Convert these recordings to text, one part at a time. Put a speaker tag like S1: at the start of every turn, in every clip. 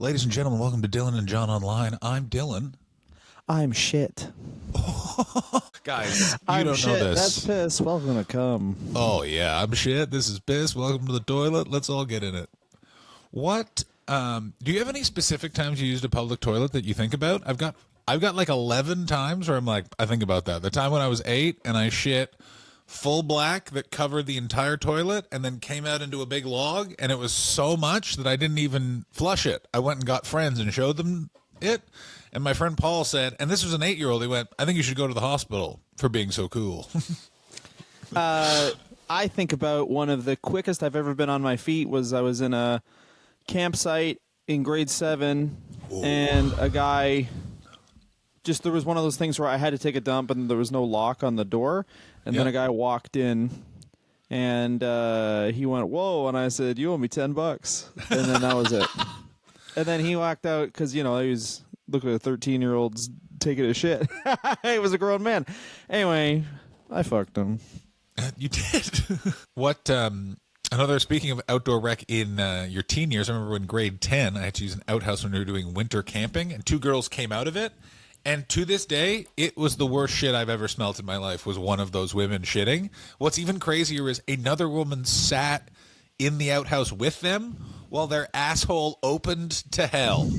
S1: Ladies and gentlemen, welcome to Dylan and John Online. I'm Dylan.
S2: I'm shit.
S1: Guys, you
S2: I'm
S1: don't
S2: shit.
S1: know this.
S2: That's piss. Welcome to cum.
S1: Oh, yeah, I'm shit. This is piss. Welcome to the toilet. Let's all get in it. What, do you have any specific times you used a public toilet that you think about? I've got like 11 times where I'm like, I think about that. The time when I was 8 and I shit full black that covered the entire toilet and then came out into a big log, and it was so much that I didn't even flush it. I went and got friends and showed them it, and my friend Paul said, and this was an 8-year-old, he went, I think you should go to the hospital for being so cool.
S2: I think about one of the quickest I've ever been on my feet was I was in a campsite in grade 7, and a guy there was one of those things where I had to take a dump and there was no lock on the door, and then a guy walked in and he went, whoa, and I said, you owe me $10, and then that was it. And then he walked out because, he was looking at a 13-year-old's taking a shit. He was a grown man. Anyway, I fucked him.
S1: You did. What, speaking of outdoor rec in your teen years, I remember in grade 10, I had to use an outhouse when we were doing winter camping, and 2 girls came out of it. And to this day, it was the worst shit I've ever smelt in my life, was one of those women shitting. What's even crazier is another woman sat in the outhouse with them while their asshole opened to hell.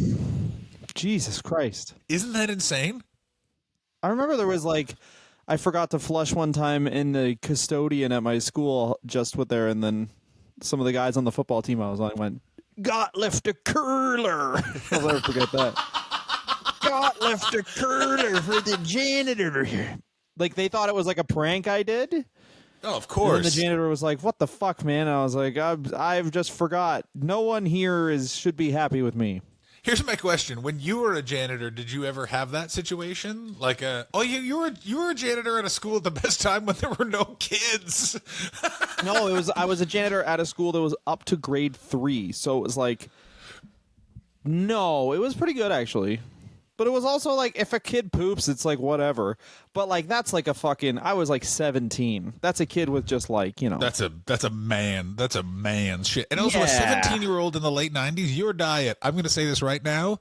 S2: Jesus Christ.
S1: Isn't that insane?
S2: I remember there was I forgot to flush one time in the custodian at my school just with there, and then some of the guys on the football team I was on went, Gott left a curler. I'll never forget that. Gott left a curler for the janitor. They thought it was like a prank I did.
S1: Oh, of course.
S2: And the janitor was like, what the fuck, man? And I was like, I've just forgot. No one here should be happy with me.
S1: Here's my question: when you were a janitor, did you ever have that situation? You were a janitor at a school at the best time when there were no kids.
S2: No, I was a janitor at a school that was up to grade 3, so it was no, it was pretty good actually. But it was also if a kid poops, it's whatever. But that's a fucking. I was 17. That's a kid with just
S1: That's a man. That's a man's shit. And also a 17-year-old in the late 90s. Your diet. I'm going to say this right now.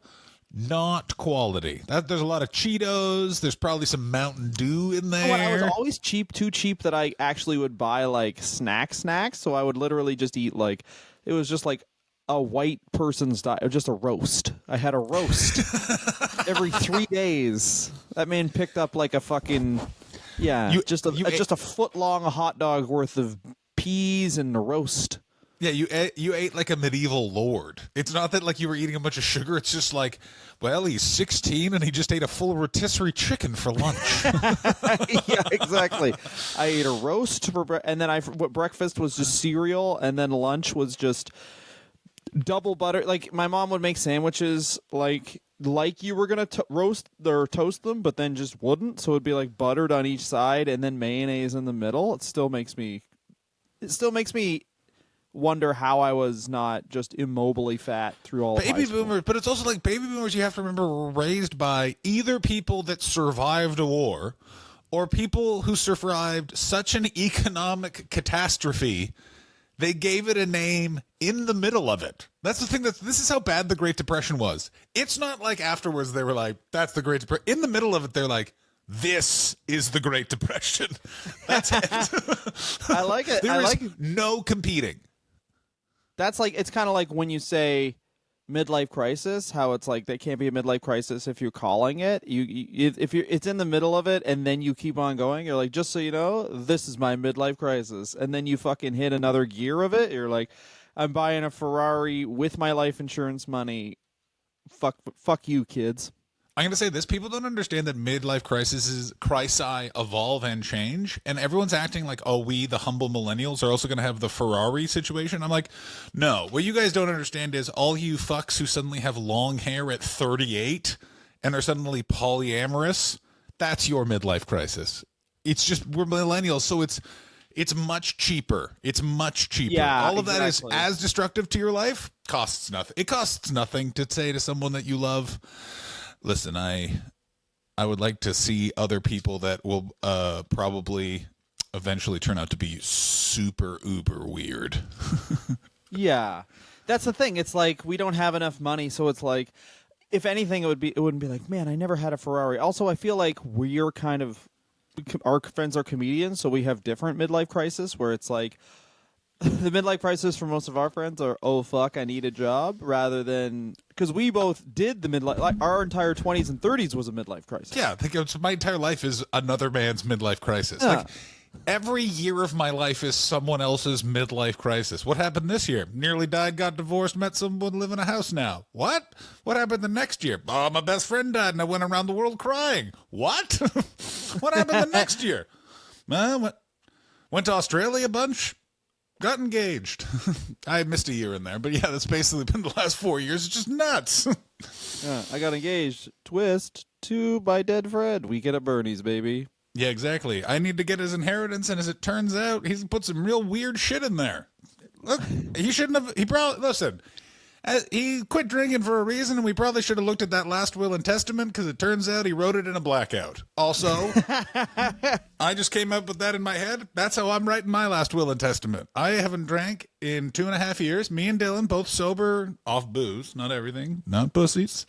S1: Not quality. There's a lot of Cheetos. There's probably some Mountain Dew in there.
S2: I was always too cheap that I actually would buy snacks. So I would literally just eat it was just a white person's diet, just a roast. I had a roast every 3 days. That man picked up a fucking just a foot long hot dog worth of peas and a roast.
S1: Yeah, you ate like a medieval lord. It's not that you were eating a bunch of sugar. It's just he's 16 and he just ate a full rotisserie chicken for lunch.
S2: Yeah, exactly. I ate a roast and then breakfast was just cereal, and then lunch was just double butter. My mom would make sandwiches you were gonna roast or toast them, but then just wouldn't. So it'd be buttered on each side and then mayonnaise in the middle. It still makes me wonder how I was not just immobily fat through all of high school.
S1: Boomers. But it's also baby boomers, you have to remember, were raised by either people that survived a war or people who survived such an economic catastrophe they gave it a name in the middle of it. That's the thing. This is how bad the Great Depression was. It's not afterwards they were that's the Great Depression. In the middle of it, they're this is the Great Depression. That's it.
S2: I like it.
S1: There is no competing.
S2: That's it's kind of when you say midlife crisis, how it's there can't be a midlife crisis if you're calling it. It's in the middle of it and then you keep on going. You're just so you know, this is my midlife crisis, and then you fucking hit another gear of it. You're I'm buying a Ferrari with my life insurance money. Fuck you, kids.
S1: I'm going to say this. People don't understand that midlife crises evolve and change. And everyone's acting we, the humble millennials, are also going to have the Ferrari situation. I'm no. What you guys don't understand is all you fucks who suddenly have long hair at 38 and are suddenly polyamorous, that's your midlife crisis. It's just, we're millennials, so it's much cheaper. It's much cheaper.
S2: Yeah,
S1: all of that is
S2: exactly.
S1: as destructive to your life. Costs nothing. It costs nothing to say to someone that you love, listen, I would like to see other people that will probably eventually turn out to be super uber weird.
S2: Yeah. That's the thing. It's like we don't have enough money, so it's like, if anything, it wouldn't be like, man, I never had a Ferrari. Also, I feel like we're kind of, our friends are comedians, so we have different midlife crisis where it's like, the midlife crisis for most of our friends are, oh fuck, I need a job, rather than, because we both did the midlife, like our entire 20s and 30s was a midlife crisis.
S1: Yeah, I think my entire life is another man's midlife crisis.
S2: Yeah.
S1: Like, every year of my life is someone else's midlife crisis. What happened this year? Nearly died, got divorced, met someone, live in a house now. What? What happened the next year? Oh, my best friend died and I went around the world crying. What? What happened the next year? Went to Australia a bunch. Got engaged. I missed a year in there, but yeah, that's basically been the last 4 years. It's just nuts.
S2: Yeah, I got engaged. Twist to my dead friend. Weekend at Bernie's, baby.
S1: Yeah, exactly. I need to get his inheritance, and as it turns out, he's put some real weird shit in there. Look, he shouldn't have. He probably listen. He quit drinking for a reason, and we probably should have looked at that last will and testament because it turns out he wrote it in a blackout. Also, I just came up with that in my head. That's how I'm writing my last will and testament. I haven't drank in 2.5 years. Me and Dylan, both sober, off booze, not everything, not pussies.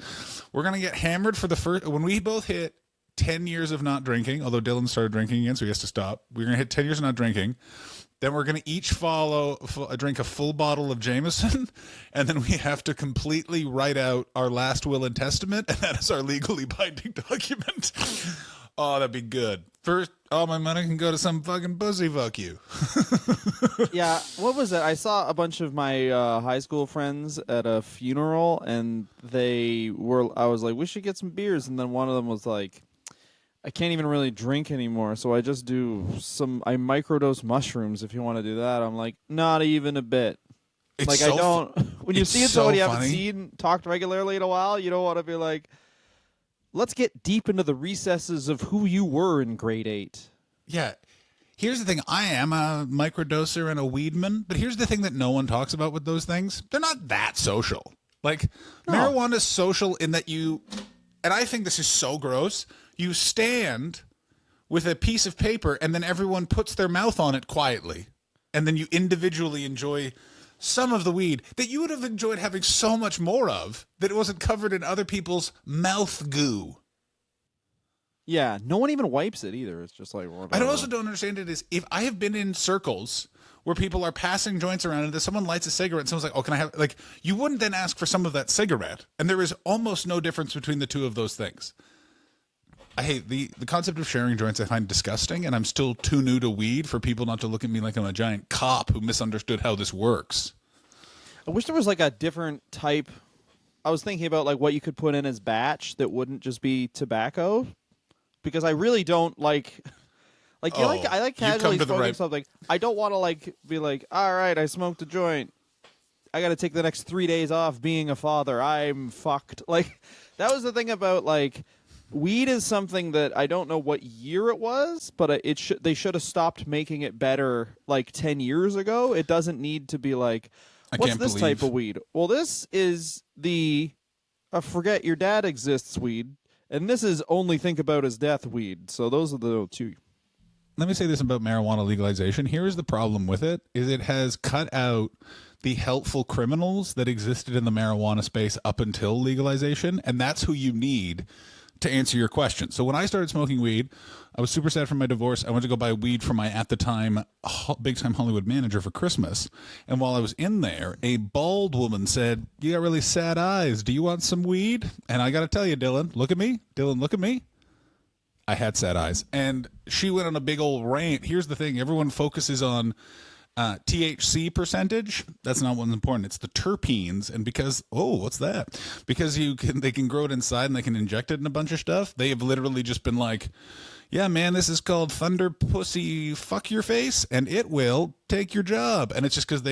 S1: We're going to get hammered for the first, when we both hit 10 years of not drinking, although Dylan started drinking again, so he has to stop. We're going to hit 10 years of not drinking. Then we're going to each drink a full bottle of Jameson, and then we have to completely write out our last will and testament, and that is our legally binding document. Oh, that'd be good. First, all my money can go to some fucking pussy, fuck you.
S2: Yeah, what was it? I saw a bunch of my high school friends at a funeral, and I was like, we should get some beers, and then one of them was like, I can't even really drink anymore, so I just I microdose mushrooms if you want to do that. I'm like, not even a bit.
S1: It's
S2: like,
S1: so
S2: I don't, when you see somebody you haven't
S1: funny.
S2: seen, talked regularly in a while, you don't want to be like, let's get deep into the recesses of who you were in grade 8.
S1: Yeah. Here's the thing. I am a microdoser and a weedman, but here's the thing that no one talks about with those things. They're not that social. Like, marijuana is social in that and I think this is so gross, you stand with a piece of paper and then everyone puts their mouth on it quietly. And then you individually enjoy some of the weed that you would have enjoyed having so much more of that it wasn't covered in other people's mouth goo.
S2: Yeah, no one even wipes it either. It's just like,
S1: I also don't understand it is if I have been in circles where people are passing joints around and then someone lights a cigarette and someone's like, oh, can I have, like, you wouldn't then ask for some of that cigarette. And there is almost no difference between the two of those things. I hate the concept of sharing joints. I find disgusting, and I'm still too new to weed for people not to look at me like I'm a giant cop who misunderstood how this works.
S2: I wish there was like a different type. I was thinking about like what you could put in as batch that wouldn't just be tobacco, because I really don't like I like casually smoking something. I don't want to like be like, all right, I smoked a joint. I got to take the next 3 days off being a father. I'm fucked. Like, that was the thing about like. Weed is something that I don't know what year it was, but they should have stopped making it better like 10 years ago. It doesn't need to be like, what's this type of weed? Well, this is the forget your dad exists weed, and this is only think about his death weed. So those are the two.
S1: Let me say this about marijuana legalization. Here is the problem with it, is it has cut out the helpful criminals that existed in the marijuana space up until legalization, and that's who you need to answer your question. So when I started smoking weed, I was super sad for my divorce. I went to go buy weed for my, at the time, big-time Hollywood manager for Christmas. And while I was in there, a bald woman said, you got really sad eyes. Do you want some weed? And I got to tell you, Dylan, look at me. Dylan, look at me. I had sad eyes. And she went on a big old rant. Here's the thing. Everyone focuses on THC percentage. That's not what's important. It's the terpenes. And because, what's that? Because they can grow it inside and they can inject it in a bunch of stuff. They have literally just been like, yeah, man, this is called thunder pussy fuck your face, and it will take your job. And it's just because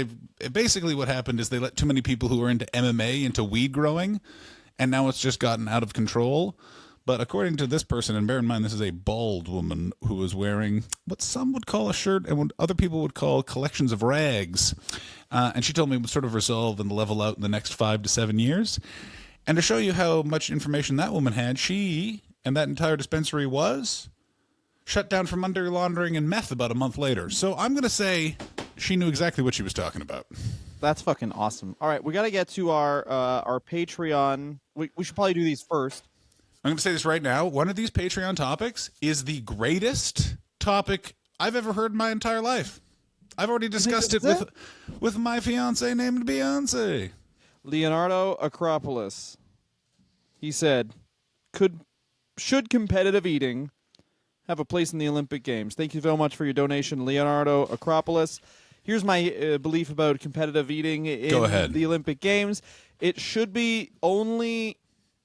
S1: basically what happened is they let too many people who are into MMA into weed growing, and now it's just gotten out of control. But according to this person, and bear in mind this is a bald woman who was wearing what some would call a shirt and what other people would call collections of rags. And she told me it would sort of resolve and level out in the next 5 to 7 years. And to show you how much information that woman had, she and that entire dispensary was shut down for money laundering and meth about a month later. So I'm going to say she knew exactly what she was talking about.
S2: That's fucking awesome. All right, we got to get to our Patreon. We should probably do these first.
S1: I'm going to say this right now. One of these Patreon topics is the greatest topic I've ever heard in my entire life. I've already discussed it with my fiance named Beyonce.
S2: Leonardo Acropolis. He said, should competitive eating have a place in the Olympic Games? Thank you very much for your donation, Leonardo Acropolis. Here's my belief about competitive eating in the Olympic Games. It should be only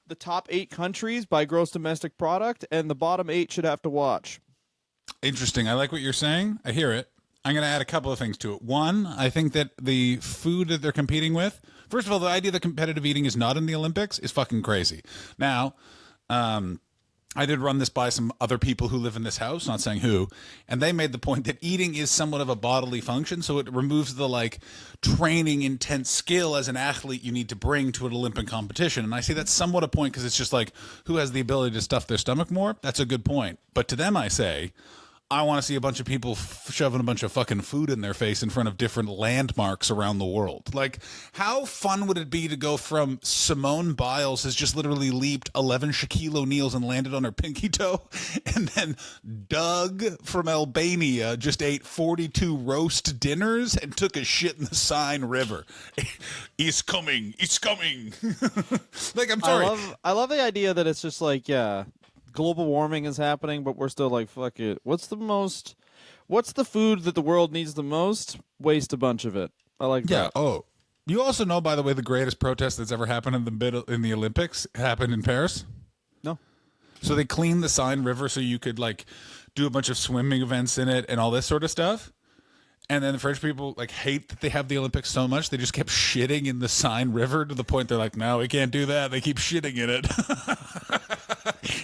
S2: the top 8 countries by gross domestic product, and the bottom 8 should have to watch.
S1: Interesting. I like what you're saying. I hear it. I'm going to add a couple of things to it. One, I think that the food that they're competing with, first of all, the idea that competitive eating is not in the Olympics is fucking crazy. Now, I did run this by some other people who live in this house, not saying who, and they made the point that eating is somewhat of a bodily function, so it removes the like training, intense skill as an athlete you need to bring to an Olympic competition. And I see that's somewhat a point because it's just like who has the ability to stuff their stomach more. That's a good point. But to them, I say, I want to see a bunch of people shoving a bunch of fucking food in their face in front of different landmarks around the world. Like, how fun would it be to go from Simone Biles has just literally leaped 11 Shaquille O'Neals and landed on her pinky toe, and then Doug from Albania just ate 42 roast dinners and took a shit in the Seine River. He's coming. He's coming. Like, I'm sorry.
S2: I love the idea that it's just like, yeah, global warming is happening, but we're still like, fuck it. What's the food that the world needs the most? Waste a bunch of it. I like that.
S1: Yeah. Oh, you also know, by the way, the greatest protest that's ever happened in the Olympics happened in Paris.
S2: No.
S1: So they cleaned the Seine River so you could like do a bunch of swimming events in it and all this sort of stuff. And then the French people like hate that they have the Olympics so much they just kept shitting in the Seine River to the point they're like, no, we can't do that. They keep shitting in it.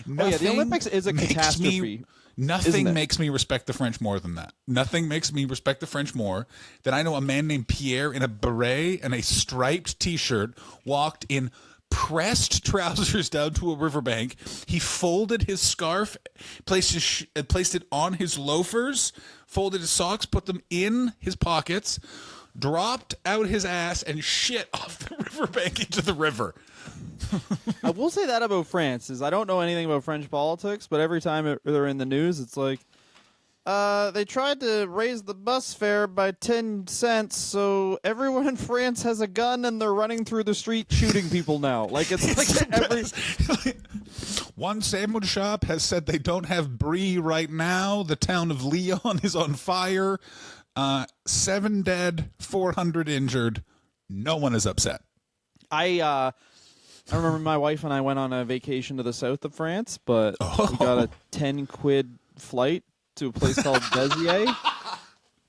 S2: The Olympics is a catastrophe.
S1: Nothing makes me respect the French more than that. Nothing makes me respect the French more than I know a man named Pierre in a beret and a striped T-shirt walked in pressed trousers down to a riverbank. He folded his scarf, placed it on his loafers, folded his socks, put them in his pockets, dropped out his ass, and shit off the riverbank into the river.
S2: I will say that about France is I don't know anything about French politics, but every time they're in the news, it's like they tried to raise the bus fare by 10 cents, so everyone in France has a gun and they're running through the street shooting people now. Like it's like every
S1: one sandwich shop has said they don't have brie right now. The town of Lyon is on fire. 7 dead, 400 injured. No one is upset.
S2: I remember my wife and I went on a vacation to the south of France, but we got a 10 quid flight to a place called Béziers.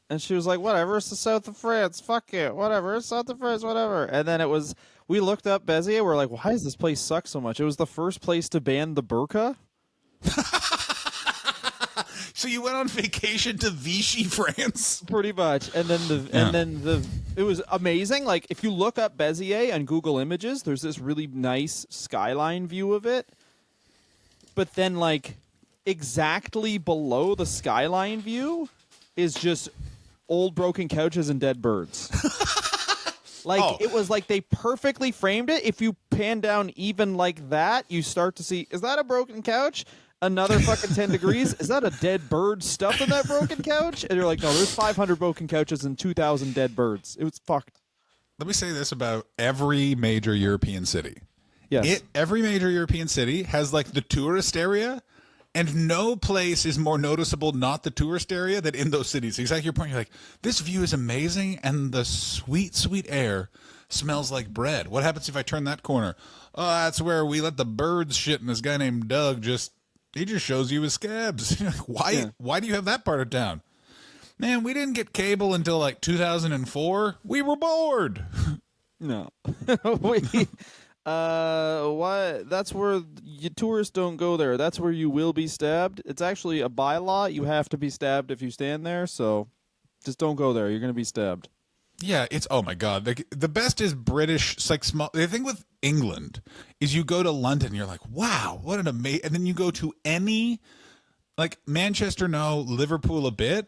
S2: And she was like, whatever, it's the south of France. Fuck it. Whatever, it's south of France, whatever. And then we looked up Béziers. We're like, why does this place suck so much? It was the first place to ban the burqa.
S1: So you went on vacation to Vichy, France?
S2: Pretty much. And then it was amazing. Like if you look up Béziers on Google Images, there's this really nice skyline view of it. But then like exactly below the skyline view is just old broken couches and dead birds. It was like they perfectly framed it. If you pan down even like that, you start to see, is that a broken couch? Another fucking 10 degrees? Is that a dead bird stuffed in that broken couch? And you're like, no, there's 500 broken couches and 2,000 dead birds. It was fucked.
S1: Let me say this about every major European city.
S2: Yes.
S1: Every major European city has like the tourist area, and no place is more noticeable not the tourist area than in those cities. Exactly your point. You're like, this view is amazing, and the sweet, sweet air smells like bread. What happens if I turn that corner? Oh, that's where we let the birds shit, and this guy named Doug he just shows you his scabs. Why do you have that part of town? Man, we didn't get cable until like 2004. We were bored.
S2: No. Why? That's where tourists don't go there. That's where you will be stabbed. It's actually a bylaw. You have to be stabbed if you stand there. So just don't go there. You're going to be stabbed.
S1: Yeah, oh my God. The best is British, it's like small. The thing with England is you go to London, you're like, wow, what an amazing. And then you go to any, like Manchester, no, Liverpool a bit.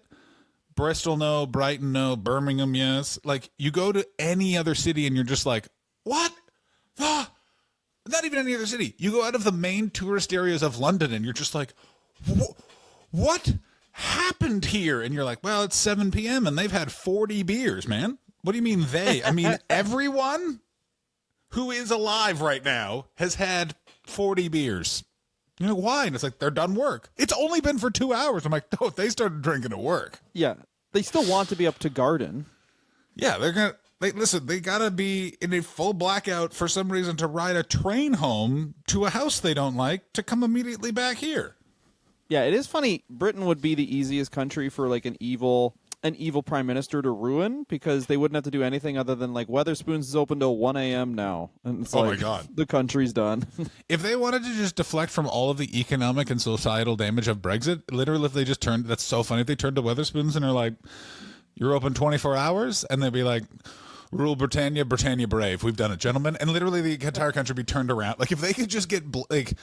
S1: Bristol, no. Brighton, no. Birmingham, yes. Like, you go to any other city and you're just like, what? Ah, not even any other city. You go out of the main tourist areas of London and you're just like, what happened here? And you're like, well, it's 7 p.m. and they've had 40 beers, man. What do you mean they? I mean, everyone who is alive right now has had 40 beers. You know why? And it's like, they're done work. It's only been for 2 hours. I'm like, oh, they started drinking at work.
S2: Yeah. They still want to be up to garden.
S1: Yeah, they're going to. Listen, they gotta be in a full blackout for some reason to ride a train home to a house they don't like to come immediately back here.
S2: Yeah, it is funny. Britain would be the easiest country for like an evil prime minister to ruin because they wouldn't have to do anything other than like Weatherspoons is open till 1 a.m. now. And it's
S1: my God.
S2: The country's done.
S1: If they wanted to just deflect from all of the economic and societal damage of Brexit, literally if they just turned, that's so funny, if they turned to Weatherspoons and are like, you're open 24 hours, and they'd be like, rule Britannia, Britannia brave. We've done it, gentlemen. And literally the entire country would be turned around. Like, if they could just get, like,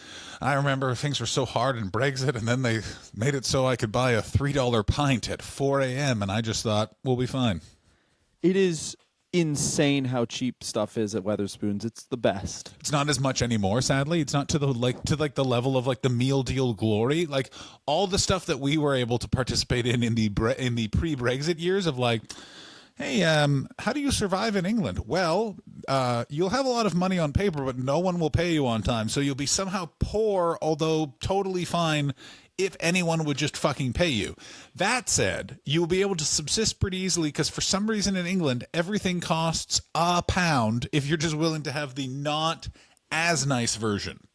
S1: I remember things were so hard in Brexit, and then they made it so I could buy a $3 pint at 4 a.m., and I just thought, we'll be fine.
S2: It is insane how cheap stuff is at Weatherspoons. It's the best.
S1: It's not as much anymore, sadly. It's not to the the level of like the meal deal glory. Like, all the stuff that we were able to participate in the pre-Brexit years of like, hey, how do you survive in England? Well, you'll have a lot of money on paper, but no one will pay you on time. So you'll be somehow poor, although totally fine if anyone would just fucking pay you. That said, you'll be able to subsist pretty easily because for some reason in England, everything costs £1 if you're just willing to have the not as nice version.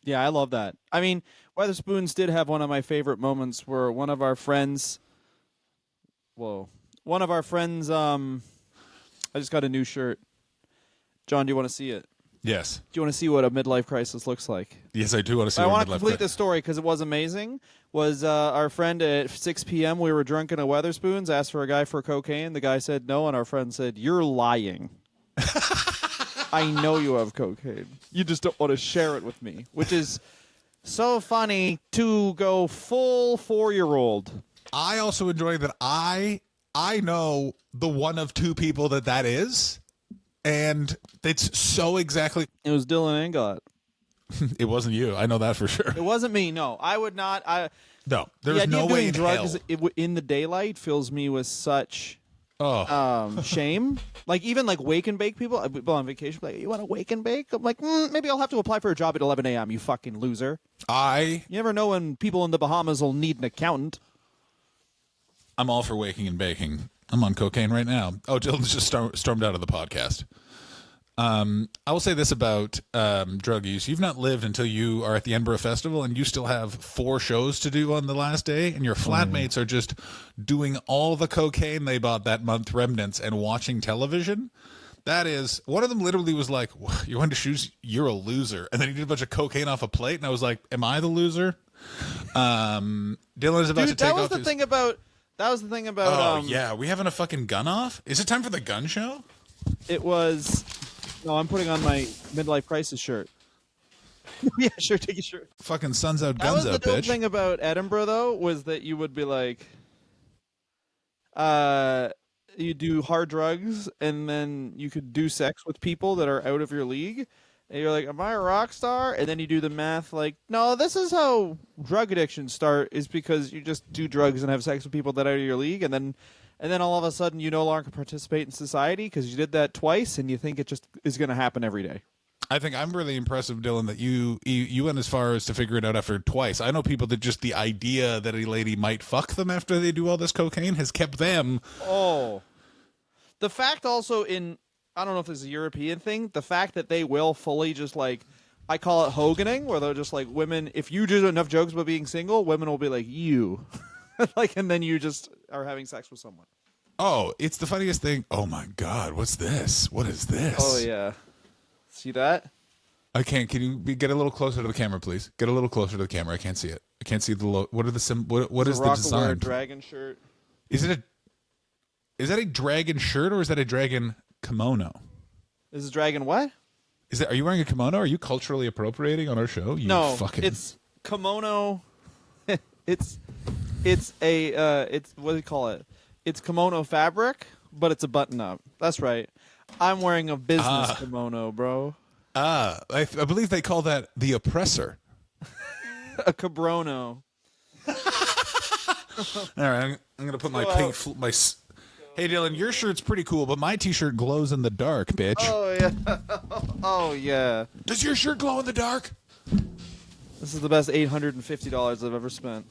S2: Yeah, I love that. I mean, Weatherspoons did have one of my favorite moments where one of our friends... I just got a new shirt. John, do you want to see it?
S1: Yes.
S2: Do you want to see what a midlife crisis looks like?
S1: Yes, I do want to see
S2: I
S1: what
S2: want
S1: a
S2: to
S1: midlife
S2: complete
S1: crisis.
S2: the story because it was amazing. Was our friend at 6 p.m. we were drunk in a Weatherspoons, asked for a guy for cocaine. The guy said no, and our friend said, "You're lying. I know you have cocaine. You just don't want to share it with me," which is so funny to go full 4-year-old.
S1: I also enjoy that I know the one of two people that is, and it's so exactly...
S2: It was Dylan and Gott.
S1: It wasn't you. I know that for sure.
S2: It wasn't me. No, I would not.
S1: No, there's no way in
S2: drugs
S1: hell.
S2: In the daylight fills me with such
S1: Oh.
S2: shame. Like even like wake and bake people on vacation. Like, you want to wake and bake? I'm like, maybe I'll have to apply for a job at 11 a.m. You fucking loser. You never know when people in the Bahamas will need an accountant.
S1: I'm all for waking and baking. I'm on cocaine right now. Oh, Dylan's just stormed out of the podcast. I will say this about drug use. You've not lived until you are at the Edinburgh Festival and you still have 4 shows to do on the last day, and your flatmates are just doing all the cocaine they bought that month, remnants, and watching television. That is, one of them literally was like, "You went to shoes, you're a loser." And then he did a bunch of cocaine off a plate, and I was like, am I the loser? Dylan is about to take off
S2: That was the thing about...
S1: Oh, yeah. We having a fucking gun off? Is it time for the gun show?
S2: It was... No, I'm putting on my Midlife Crisis shirt. Yeah, sure, take your shirt.
S1: Fucking sun's out, guns out, bitch.
S2: The dope thing about Edinburgh, though, was that you would be like... you do hard drugs, and then you could do sex with people that are out of your league. And you're like, am I a rock star? And then you do the math like, no, this is how drug addictions start, is because you just do drugs and have sex with people that are out of your league, and then all of a sudden you no longer participate in society because you did that twice, and you think it just is going to happen every day.
S1: I think I'm really impressive, Dylan, that you went as far as to figure it out after twice. I know people that just the idea that a lady might fuck them after they do all this cocaine has kept them.
S2: Oh. The fact also I don't know if this is a European thing, the fact that they will fully just like, I call it hoganing, where they're just like, women, if you do enough jokes about being single, women will be like, you. Like, and then you just are having sex with someone.
S1: Oh, it's the funniest thing. Oh my God, what's this? What is this?
S2: Oh, yeah. See that?
S1: I can't. Can you get a little closer to the camera, please? Get a little closer to the camera. I can't see it. I can't see the what are the what is the design?
S2: Dragon shirt.
S1: Is that a dragon shirt or is that a dragon kimono?
S2: Is it dragon what?
S1: Are you wearing a kimono? Are you culturally appropriating on our show?
S2: No, it's kimono. It's what do you call it? It's kimono fabric, but it's a button-up. That's right. I'm wearing a business kimono, bro.
S1: I believe they call that the oppressor.
S2: A cabrono.
S1: All right, I'm gonna put my pink. Hey, Dylan, your shirt's pretty cool, but my T-shirt glows in the dark, bitch.
S2: Oh yeah. Oh yeah.
S1: Does your shirt glow in the dark?
S2: This is the best $850 I've ever spent.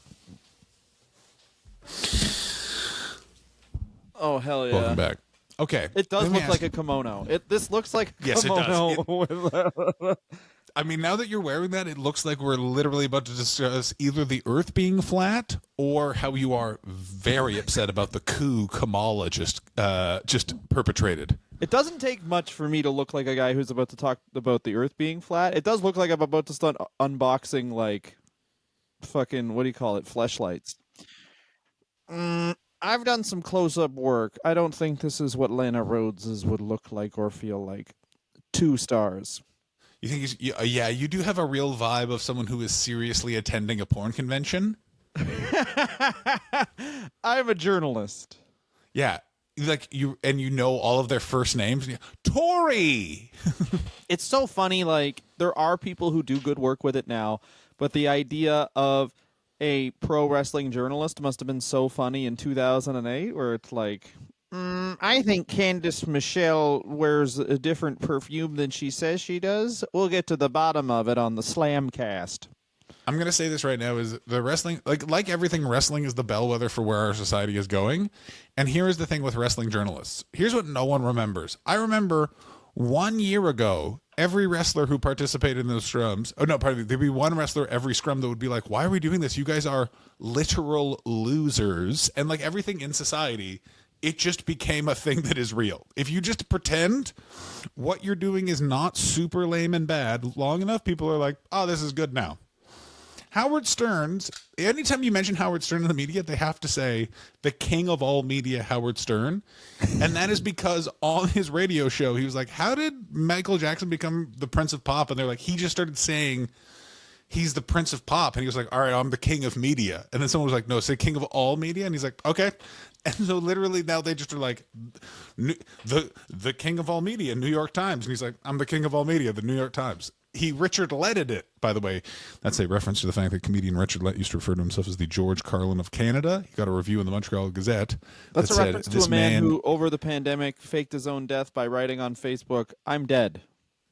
S2: Oh hell yeah!
S1: Welcome back. Okay,
S2: It does look like a kimono. This looks like a
S1: Yes, it does.
S2: kimono.
S1: I mean, now that you're wearing that, it looks like we're literally about to discuss either the Earth being flat or how you are very upset about the coup Kamala just perpetrated.
S2: It doesn't take much for me to look like a guy who's about to talk about the Earth being flat. It does look like I'm about to start unboxing like fucking what do you call it? Fleshlights. I've done some close-up work. I don't think this is what Lana Rhodes's would look like or feel like. 2 stars.
S1: You think yeah, you do have a real vibe of someone who is seriously attending a porn convention.
S2: I'm a journalist.
S1: Yeah, like you know all of their first names. Tori.
S2: It's so funny, like, there are people who do good work with it now, but the idea of a pro wrestling journalist must have been so funny in 2008, where it's like, I think Candice Michelle wears a different perfume than she says she does. We'll get to the bottom of it on the Slamcast.
S1: I'm gonna say this right now: is the wrestling like everything? Wrestling is the bellwether for where our society is going. And here is the thing with wrestling journalists. Here's what no one remembers. I remember 1 year ago, every wrestler who participated in those scrums, there'd be one wrestler every scrum that would be like, why are we doing this? You guys are literal losers. And like everything in society, it just became a thing that is real. If you just pretend what you're doing is not super lame and bad long enough, people are like, oh, this is good now. Howard Stern's, anytime you mention Howard Stern in the media, they have to say the king of all media, Howard Stern. And that is because on his radio show, he was like, how did Michael Jackson become the Prince of Pop? And they're like, he just started saying he's the Prince of Pop. And he was like, all right, I'm the king of media. And then someone was like, no, say king of all media. And he's like, okay. And so literally now they just are like, the king of all media, New York Times. And he's like, I'm the king of all media, the New York Times. He Richard Letted it, by the way. That's a reference to the fact that comedian Richard Lett used to refer to himself as the George Carlin of Canada. He got a review in the Montreal Gazette.
S2: That's a reference to a man who, over the pandemic, faked his own death by writing on Facebook, I'm dead.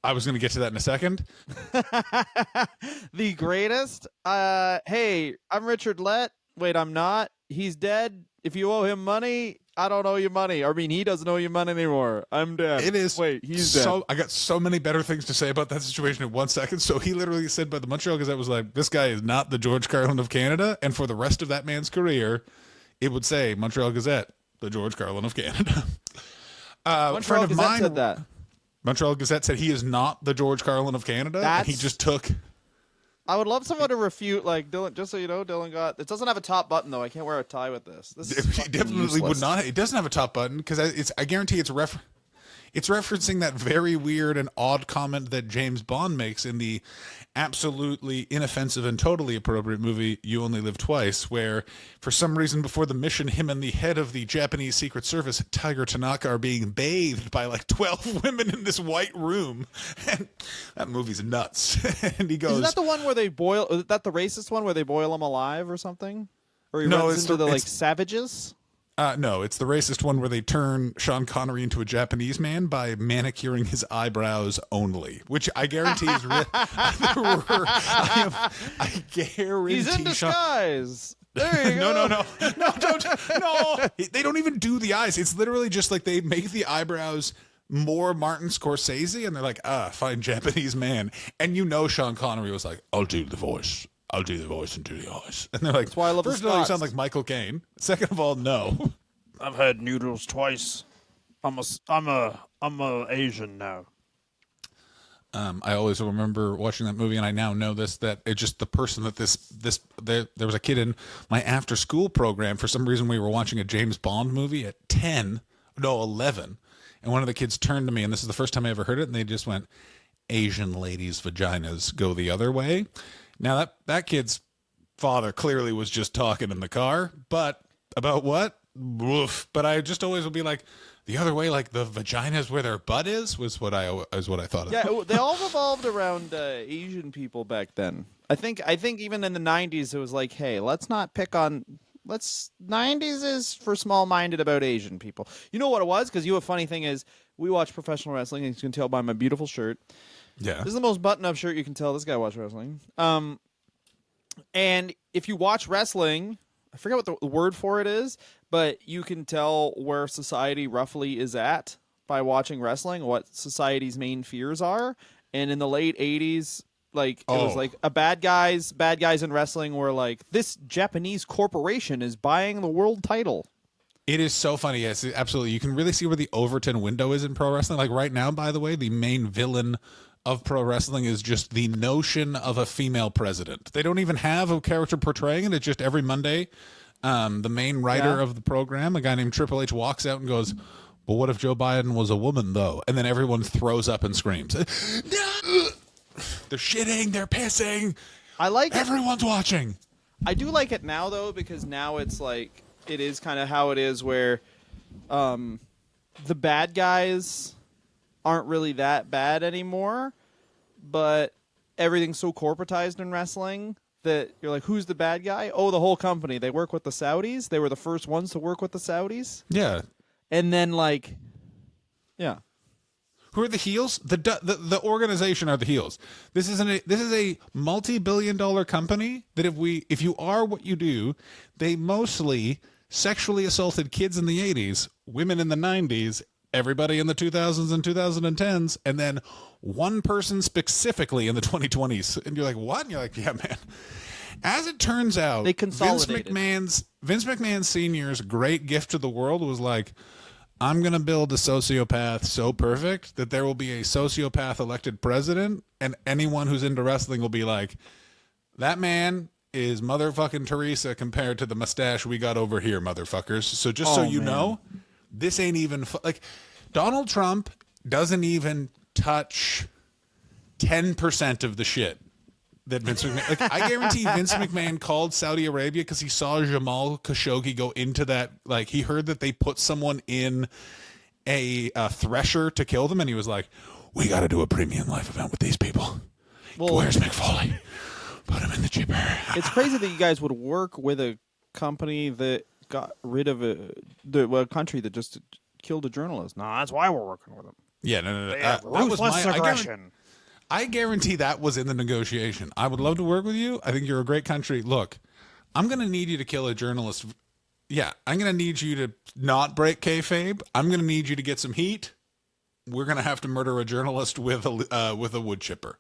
S1: I was going to get to that in a second.
S2: The greatest? Hey, I'm Richard Lett. Wait, I'm not. He's dead. If you owe him money, I don't owe you money. I mean, he doesn't owe you money anymore. I'm dead.
S1: It is.
S2: Wait, he's dead.
S1: I got so many better things to say about that situation in 1 second. So he literally said by the Montreal Gazette was like, this guy is not the George Carlin of Canada. And for the rest of that man's career, it would say Montreal Gazette, the George Carlin of Canada.
S2: Montreal Gazette said that.
S1: Montreal Gazette said he is not the George Carlin of Canada. And he just took...
S2: I would love someone to refute, like, Dylan, just so you know, Dylan Gott. It doesn't have a top button, though. I can't wear a tie with this. This is
S1: it definitely
S2: useless.
S1: would not. It doesn't have a top button because I guarantee it's referencing that very weird and odd comment that James Bond makes in the absolutely inoffensive and totally appropriate movie You Only Live Twice, where for some reason before the mission, him and the head of the Japanese Secret Service, Tiger Tanaka, are being bathed by like 12 women in this white room. And that movie's nuts. And he goes,
S2: isn't that the one where they boil? Is that the racist one where they boil them alive or something? Or he runs into the like savages?
S1: No, it's the racist one where they turn Sean Connery into a Japanese man by manicuring his eyebrows only, which I guarantee is real. I guarantee
S2: he's in disguise. There you
S1: go.
S2: No,
S1: no. They don't even do the eyes. It's literally just like they make the eyebrows more Martin Scorsese, and they're like, fine Japanese man. And you know Sean Connery was like, I'll do the voice. I'll do the voice and do the eyes. And they're like,
S2: that's why I love
S1: first of all, you sound like Michael Caine. Second of all, no.
S3: I've had noodles twice. I'm a Asian now.
S1: I always remember watching that movie, and I now know that it's just the person that there was a kid in my after school program. For some reason, we were watching a James Bond movie at 11, and one of the kids turned to me, and this is the first time I ever heard it, and they just went, Asian ladies' vaginas go the other way. Now, that kid's father clearly was just talking in the car, but about what? woof. But I just always would be like the other way, like the vagina's where their butt is what I thought of.
S2: Yeah, they all revolved around Asian people back then. I think even in the 90s it was like, hey, let's not pick on. 90s is for small-minded about Asian people. You know what it was? Because a funny thing is, we watch professional wrestling, and you can tell by my beautiful shirt.
S1: Yeah.
S2: This is the most button-up shirt you can tell this guy watched wrestling. And if you watch wrestling, I forget what the word for it is, but you can tell where society roughly is at by watching wrestling, what society's main fears are. And in the late 80s, it was like bad guys in wrestling were like, this Japanese corporation is buying the world title.
S1: It is so funny. Yes, absolutely. You can really see where the Overton window is in pro wrestling. Like right now, by the way, the main villain of pro wrestling is just the notion of a female president. They don't even have a character portraying it. It's just every Monday, the main writer of the program, a guy named Triple H, walks out and goes, well, what if Joe Biden was a woman, though? And then everyone throws up and screams. No! They're shitting. They're pissing.
S2: I like it.
S1: Everyone's watching.
S2: I do like it now, though, because now it's like, it is kind of how it is where the bad guys aren't really that bad anymore, but everything's so corporatized in wrestling that you're like, who's the bad guy? Oh, the whole company. They work with the Saudis. They were the first ones to work with the Saudis.
S1: Yeah.
S2: And then, yeah.
S1: Who are the heels? The organization are the heels. This is a multi-billion-dollar company that if you are what you do, they mostly sexually assaulted kids in the 80s, women in the 90s, everybody in the 2000s and 2010s, and then one person specifically in the 2020s. And you're like, what? And you're like, yeah, man. As it turns out,
S2: they consolidated.
S1: Vince McMahon Sr.'s great gift to the world was like, I'm going to build a sociopath so perfect that there will be a sociopath elected president, and anyone who's into wrestling will be like, that man is motherfucking Teresa compared to the mustache we got over here, motherfuckers. So just so you know, this ain't even like Donald Trump doesn't even touch 10% of the shit that Vince McMahon. Like, I guarantee Vince McMahon called Saudi Arabia because he saw Jamal Khashoggi go into that. Like, he heard that they put someone in a thresher to kill them, and he was like, "We got to do a premium live event with these people. Well, where's McFoley? Put him in the chipper."
S2: It's crazy that you guys would work with a company that got rid of a country that just killed a journalist.
S3: No, that's why we're working with them.
S1: Yeah, no.
S3: They have ruthless aggression.
S1: I guarantee that was in the negotiation. I would love to work with you. I think you're a great country. Look, I'm going to need you to kill a journalist. Yeah, I'm going to need you to not break kayfabe. I'm going to need you to get some heat. We're going to have to murder a journalist with a wood chipper.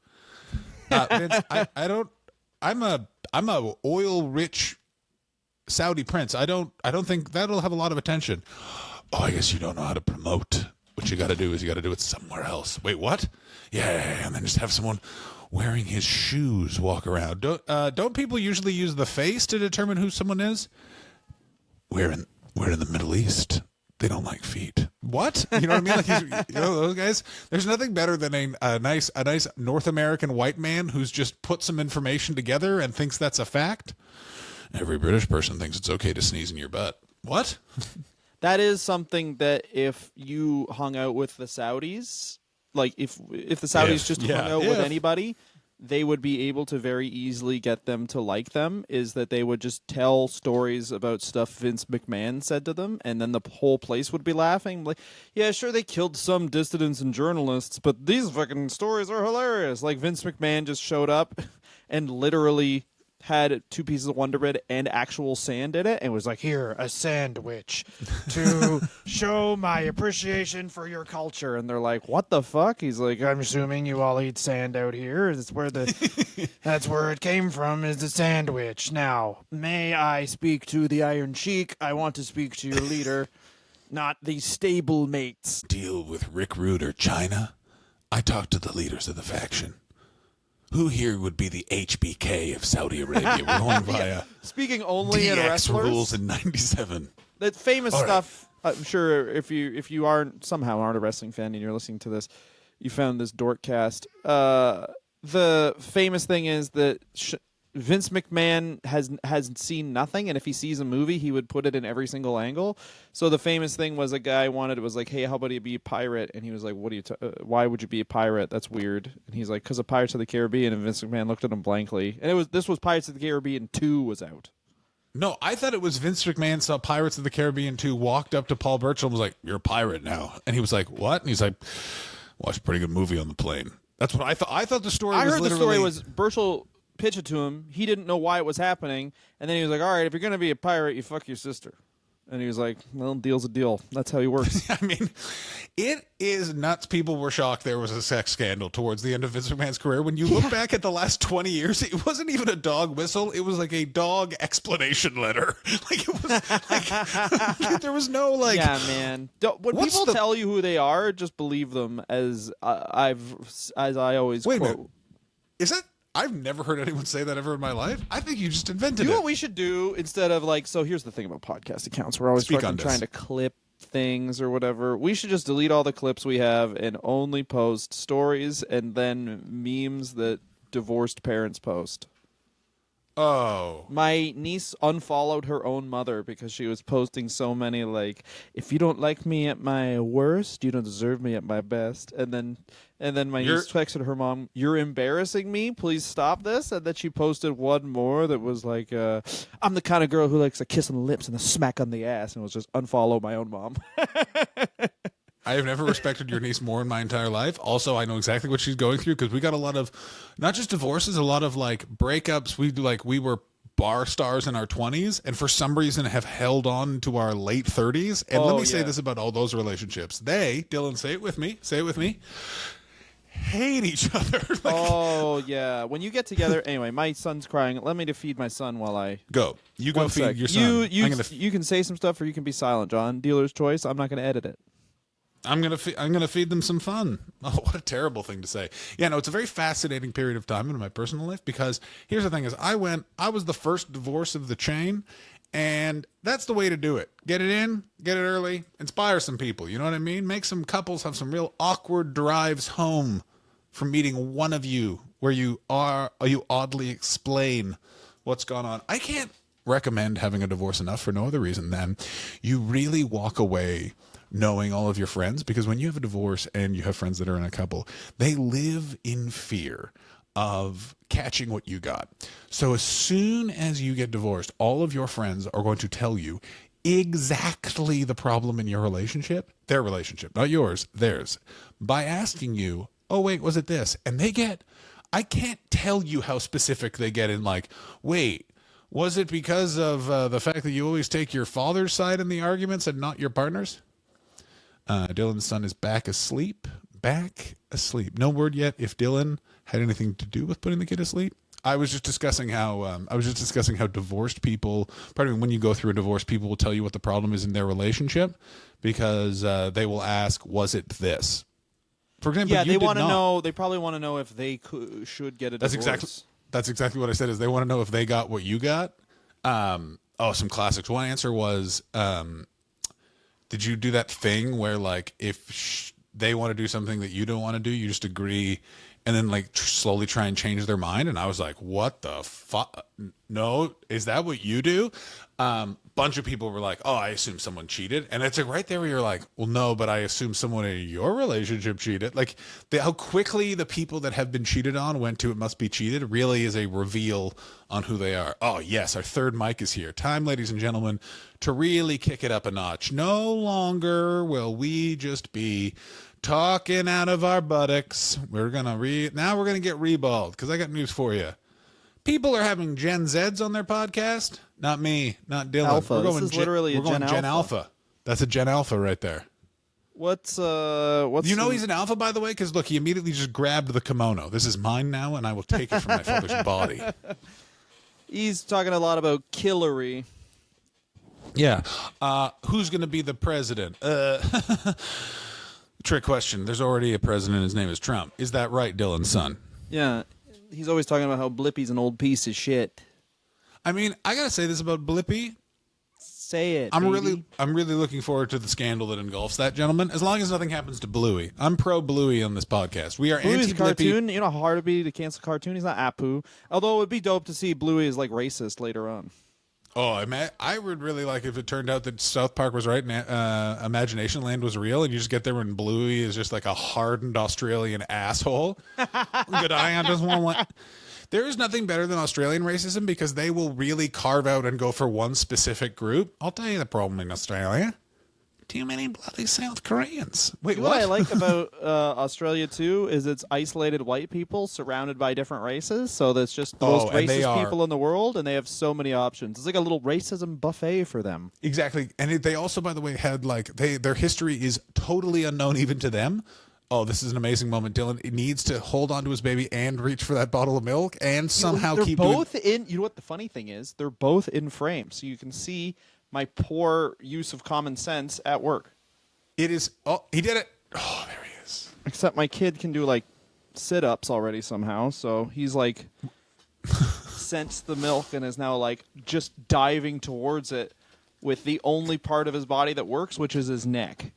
S1: Vince, I'm a oil rich Saudi prince. I don't think that'll have a lot of attention. Oh, I guess you don't know how to promote. What you got to do is you got to do it somewhere else. Wait, what? Yeah, and then just have someone wearing his shoes walk around. Don't people usually use the face to determine who someone is? We're in the Middle East. They don't like feet. What? You know what I mean? Like those guys. There's nothing better than a nice North American white man who's just put some information together and thinks that's a fact. Every British person thinks it's okay to sneeze in your butt. What?
S2: That is something that if you hung out with the Saudis, like if the Saudis hung out with anybody, they would be able to very easily get them to like them, is that they would just tell stories about stuff Vince McMahon said to them, and then the whole place would be laughing. Like, yeah, sure, they killed some dissidents and journalists, but these fucking stories are hilarious. Like, Vince McMahon just showed up and literally had 2 pieces of Wonder Bread and actual sand in it, and was like,
S3: "Here, a sandwich to show my appreciation for your culture."
S2: and they're like, what the fuck? He's like,
S3: I'm assuming you all eat sand out here. That's where that's where it came from, is the sandwich. Now, may I speak to the Iron Sheik? I want to speak to your leader, not the stable mates.
S1: Deal with Rick Rude or China? I talked to the leaders of the faction. Who here would be the HBK of Saudi Arabia? We're going via
S2: speaking only
S1: DX
S2: in wrestlers
S1: rules in '97.
S2: That famous
S1: All
S2: stuff. Right. I'm sure if you aren't a wrestling fan and you're listening to this, you found this dorkcast. The famous thing is that Vince McMahon has seen nothing, and if he sees a movie, he would put it in every single angle. So the famous thing was a guy wanted it was like, hey, how about you be a pirate? And he was like, what do you? Why would you be a pirate? That's weird. And he's like, because of Pirates of the Caribbean. And Vince McMahon looked at him blankly. And this was Pirates of the Caribbean 2 was out.
S1: No, I thought it was Vince McMahon saw Pirates of the Caribbean 2, walked up to Paul Burchill and was like, "You're a pirate now," and he was like, "What?" And he's like, "Watched a pretty good movie on the plane." That's what I thought. I thought the story.
S2: I
S1: was
S2: heard the
S1: literally...
S2: story was Burchill pitched it to him. He didn't know why it was happening, and then he was like, "All right, if you're gonna be a pirate, you fuck your sister." And he was like, "Well, deal's a deal. That's how he works."
S1: I mean, it is nuts. People were shocked there was a sex scandal towards the end of Vince McMahon's career. When you look back at the last 20 years, it wasn't even a dog whistle. It was like a dog explanation letter. Like, it was like, there was no like...
S2: Yeah, man. When people tell you who they are, just believe them. As I always
S1: Wait a
S2: quote.
S1: minute. Is that... I've never heard anyone say that ever in my life. I think you just invented
S2: You know
S1: it.
S2: what we should do instead of like? So here's the thing about podcast accounts: we're always fucking trying to clip things or whatever. We should just delete all the clips we have and only post stories and then memes that divorced parents post.
S1: Oh.
S2: My niece unfollowed her own mother because she was posting so many like, if you don't like me at my worst, you don't deserve me at my best. And then my niece texted her mom, "You're embarrassing me. Please stop this." And then she posted one more that was like, "I'm the kind of girl who likes a kiss on the lips and a smack on the ass," and it was just unfollow my own mom.
S1: I have never respected your niece more in my entire life. Also, I know exactly what she's going through because we got a lot of, not just divorces, a lot of like breakups. We were bar stars in our 20s and for some reason have held on to our late 30s. And let me say this about all those relationships. Dylan, say it with me, hate each other. Like,
S2: oh, yeah. When you get together, anyway, my son's crying. Let me to feed my son while I...
S1: Go. You go feed your son.
S2: You can say some stuff or you can be silent, John. Dealer's choice. I'm not going to edit it.
S1: I'm gonna feed them some fun. Oh, what a terrible thing to say. Yeah, no, it's a very fascinating period of time in my personal life because here's the thing: is I was the first divorce of the chain, and that's the way to do it. Get it in, get it early, inspire some people. You know what I mean? Make some couples have some real awkward drives home from meeting one of you where you oddly explain what's gone on. I can't recommend having a divorce enough for no other reason than you really walk away knowing all of your friends, because when you have a divorce and you have friends that are in a couple, they live in fear of catching what you got. So as soon as you get divorced, all of your friends are going to tell you exactly the problem in your relationship, their relationship, not yours, theirs, by asking you, "Oh, wait, was it this?" And I can't tell you how specific they get in like, "Wait, was it because of the fact that you always take your father's side in the arguments and not your partner's?" Dylan's son is back asleep. No word yet if Dylan had anything to do with putting the kid to sleep. I was just discussing how divorced people, when you go through a divorce, people will tell you what the problem is in their relationship because they will ask, "Was it this?" For example,
S2: yeah, they want to know. They probably want to know if they should get a divorce.
S1: That's exactly what I said. Is they want to know if they got what you got. Some classics. One answer was, did you do that thing where like if they want to do something that you don't want to do, you just agree and then like slowly try and change their mind? And I was like, what the fuck? No, is that what you do? Bunch of people were like, "Oh, I assume someone cheated." And it's like right there where you're like, well, no, but I assume someone in your relationship cheated. Like how quickly the people that have been cheated on went to "it must be cheated" really is a reveal on who they are. Oh yes, our third mic is here. Time, ladies and gentlemen, to really kick it up a notch. No longer will we just be talking out of our buttocks. Now we're gonna get reballed because I got news for you. People are having Gen Zs on their podcast. Not me, not Dylan.
S2: Alpha. This is literally a Gen
S1: Alpha. That's a Gen Alpha right there.
S2: What's
S1: he's an alpha, by the way? Because look, he immediately just grabbed the kimono. This is mine now, and I will take it from my father's body.
S2: He's talking a lot about Hillary.
S1: Yeah. Who's going to be the president? Trick question. There's already a president. His name is Trump. Is that right, Dylan's son?
S2: Yeah. He's always talking about how Blippi's an old piece of shit.
S1: I mean, I got to say this about Blippy.
S2: Say it.
S1: I'm
S2: baby.
S1: really looking forward to the scandal that engulfs that gentleman. As long as nothing happens to Bluey, I'm pro Bluey on this podcast. We are
S2: Bluey's
S1: anti
S2: a cartoon. You know how hard it'd be to cancel cartoon. He's not Apu. Although it would be dope to see Bluey as like racist later on.
S1: Oh, I would really like if it turned out that South Park was right and Imagination Land was real, and you just get there when Bluey is just like a hardened Australian asshole. Good eye on doesn't want. There is nothing better than Australian racism because they will really carve out and go for one specific group. I'll tell you the problem in Australia. Too many bloody South Koreans. Wait,
S2: What I like about Australia too is it's isolated white people surrounded by different races. So that's just the most
S1: and they
S2: racist
S1: are.
S2: people in the world, and they have so many options. It's like a little racism buffet for them.
S1: Exactly. And they also, by the way, had like their history is totally unknown even to them. Oh, this is an amazing moment. Dylan needs to hold on to his baby and reach for that bottle of milk and somehow
S2: They're
S1: keep
S2: both in. You know what the funny thing is? They're both in frame, so you can see my poor use of common sense at work.
S1: It is. Oh, he did it. Oh, there he is.
S2: Except my kid can do like sit-ups already somehow, so he's like sensed the milk and is now like just diving towards it with the only part of his body that works, which is his neck.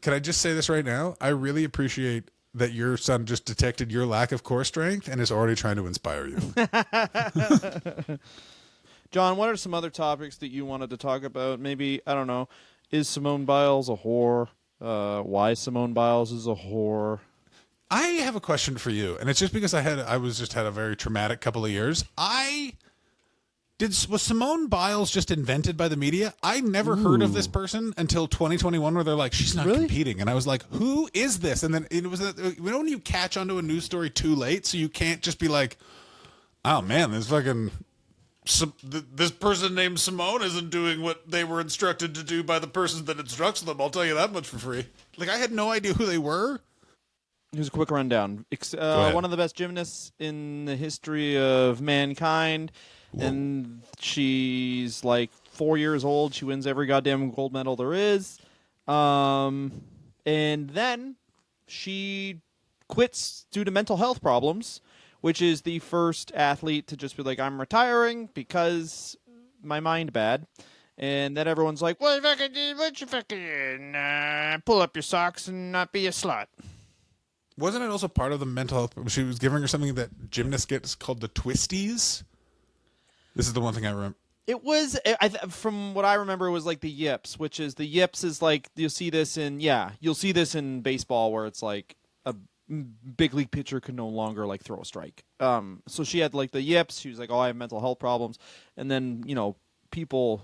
S1: Can I just say this right now? I really appreciate that your son just detected your lack of core strength and is already trying to inspire you.
S2: John, what are some other topics that you wanted to talk about? Maybe, I don't know, is Simone Biles a whore? Why Simone Biles is a whore?
S1: I have a question for you, and it's just because I had a very traumatic couple of years. Was Simone Biles just invented by the media? I never heard of this person until 2021, where they're like, she's not competing, and I was like, who is this? And then it was when you catch onto a news story too late, so you can't just be like, oh man, this person named Simone isn't doing what they were instructed to do by the person that instructs them. I'll tell you that much for free. Like I had no idea who they were.
S2: Here's a quick rundown. One of the best gymnasts in the history of mankind. Whoa. And she's like 4 years old. She wins every goddamn gold medal there is. And then she quits due to mental health problems, which is the first athlete to just be like, I'm retiring because my mind bad. And then everyone's like, well, why don't you fucking pull up your socks and not be a slut?
S1: Wasn't it also part of the mental health? She was giving her something that gymnasts get called the twisties. This is the one thing I remember.
S2: It was, from what I remember, it was like the yips, which is the yips is like, you'll see this in baseball where it's like a big league pitcher can no longer like throw a strike. So she had like the yips. She was like, oh, I have mental health problems. And then, people,